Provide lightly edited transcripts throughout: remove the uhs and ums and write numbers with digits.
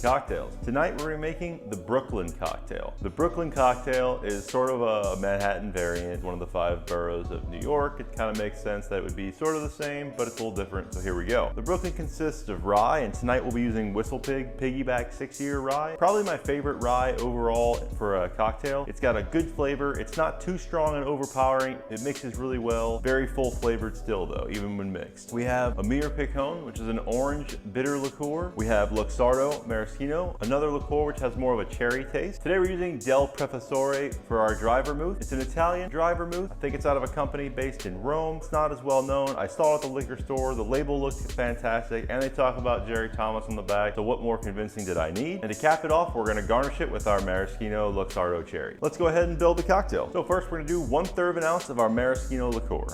cocktails. Tonight we're making the Brooklyn cocktail. The Brooklyn cocktail is sort of a Manhattan variant, one of the 5 boroughs of New York. It kind of makes sense that it would be sort of the same, but it's a little different, so here we go. The Brooklyn consists of rye, and tonight we'll be using WhistlePig Piggyback 6-year rye. Probably my favorite rye overall for a cocktail. It's got a good flavor. It's not too strong and overpowering. It mixes really well. Very full flavored still though, even when mixed. We have Amer Picon, which is an orange bitter liqueur. We have Maraschino, another liqueur which has more of a cherry taste. Today we're using Del Professore for our Dry Vermouth. It's an Italian Dry Vermouth. I think it's out of a company based in Rome. It's not as well known. I saw it at the liquor store. The label looked fantastic, and they talk about Jerry Thomas on the back, so what more convincing did I need? And to cap it off, we're gonna garnish it with our Maraschino Luxardo cherry. Let's go ahead and build the cocktail. So first we're gonna do 1/3 of an ounce of our Maraschino liqueur.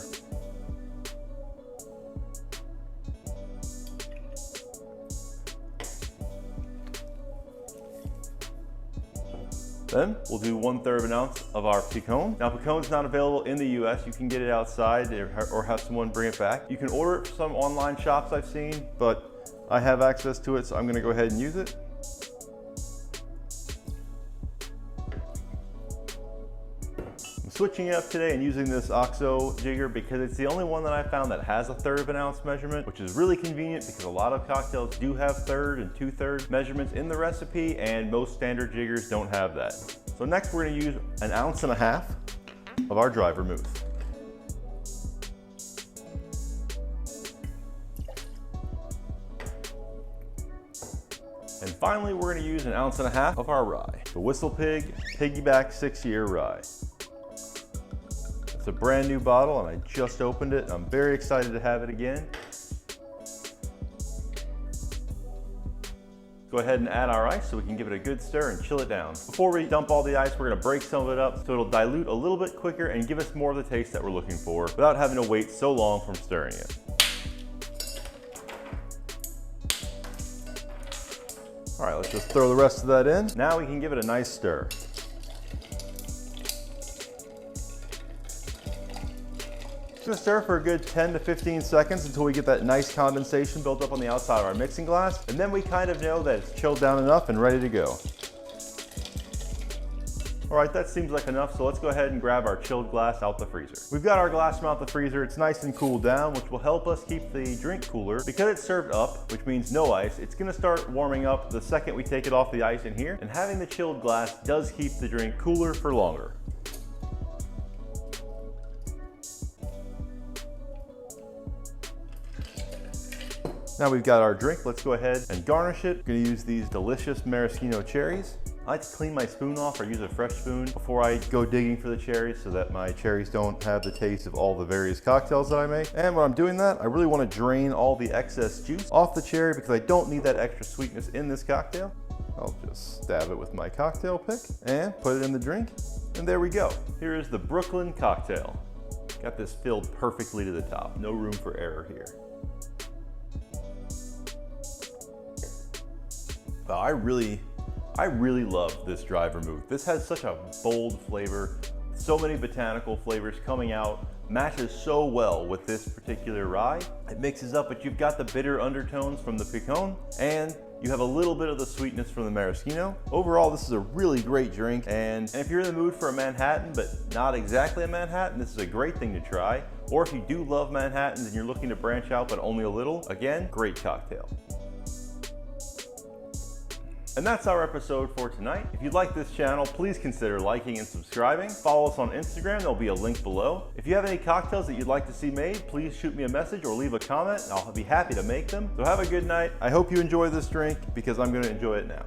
Then we'll do 1/3 of an ounce of our Picon. Now Picon's not available in the US. You can get it outside or have someone bring it back. You can order it from some online shops I've seen, but I have access to it, so I'm gonna go ahead and use it. I'm switching it up today and using this OXO jigger because it's the only one that I found that has a 1/3 of an ounce measurement, which is really convenient because a lot of cocktails do have 1/3 and 2/3 measurements in the recipe, and most standard jiggers don't have that. So next we're gonna use 1.5 ounces of our Dry Vermouth. And finally, we're gonna use 1.5 ounces of our rye, the WhistlePig Piggyback 6-year rye. It's a brand new bottle and I just opened it. I'm very excited to have it again. Go ahead and add our ice so we can give it a good stir and chill it down. Before we dump all the ice, we're gonna break some of it up so it'll dilute a little bit quicker and give us more of the taste that we're looking for without having to wait so long from stirring it. All right, let's just throw the rest of that in. Now we can give it a nice stir. Just gonna stir for a good 10 to 15 seconds until we get that nice condensation built up on the outside of our mixing glass. And then we kind of know that it's chilled down enough and ready to go. All right, that seems like enough, so let's go ahead and grab our chilled glass out the freezer. We've got our glass from out the freezer. It's nice and cooled down, which will help us keep the drink cooler. Because it's served up, which means no ice, it's gonna start warming up the second we take it off the ice in here, and having the chilled glass does keep the drink cooler for longer. Now we've got our drink, let's go ahead and garnish it. I'm gonna use these delicious maraschino cherries. I like to clean my spoon off or use a fresh spoon before I go digging for the cherries so that my cherries don't have the taste of all the various cocktails that I make. And when I'm doing that, I really want to drain all the excess juice off the cherry because I don't need that extra sweetness in this cocktail. I'll just stab it with my cocktail pick and put it in the drink. And there we go. Here is the Brooklyn cocktail. Got this filled perfectly to the top. No room for error here. Wow, I really love this Dry Vermouth. This has such a bold flavor, so many botanical flavors coming out, matches so well with this particular rye. It mixes up, but you've got the bitter undertones from the Picon, and you have a little bit of the sweetness from the Maraschino. Overall, this is a really great drink, and if you're in the mood for a Manhattan, but not exactly a Manhattan, this is a great thing to try. Or if you do love Manhattans and you're looking to branch out, but only a little, again, great cocktail. And that's our episode for tonight. If you like this channel, please consider liking and subscribing. Follow us on Instagram, there'll be a link below. If you have any cocktails that you'd like to see made, please shoot me a message or leave a comment, and I'll be happy to make them. So have a good night. I hope you enjoy this drink because I'm gonna enjoy it now.